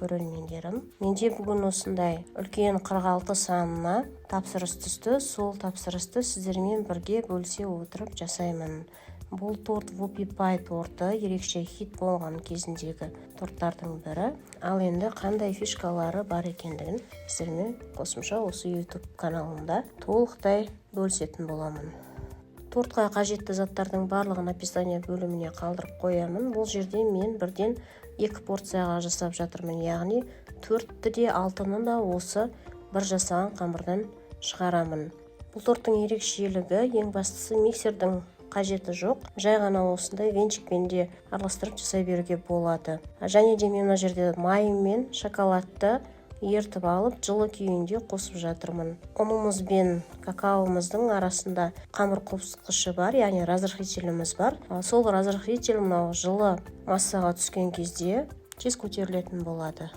көрермендерім. Менде бүгін осындай үлкен 46 санына тапсырыс түсті. Сол тапсырысты сіздермен бірге бөлісе отырып жасаймын. Бұл торт Whoopie Pie торты ерекше хит болған кезіндегі торттардың бірі. Ал енді қандай фишкалары бар екендігін сіздермен қосымша осы YouTube каналымда толықтай бөлісетін боламын. Тортқа қажетті заттардың барлығын описание бөліміне қалдырып қоямын. Бұл жерде мен бірден 2 порцияға жасап жатырмын, яғни 4-ті де 6-ны да осы бір жасаған қамырдан шығарамын. Бұл торттың ерекшелігі ең бастысы миксердің қажеті жоқ. Жай ғана осындай венчикпен де араластырып жасай беруге болады. Және де мен мына жерде майы мен шоколадты ертіп алып, жылы күйінде қосып жатырмын. Ұнымыз бен какаомыздың арасында қамыр қопсытқышы бар, яғни разрыхлителіміз бар. Сол разрыхлитель мынау жылы массаға түскен кезде тез көтерілетін болады.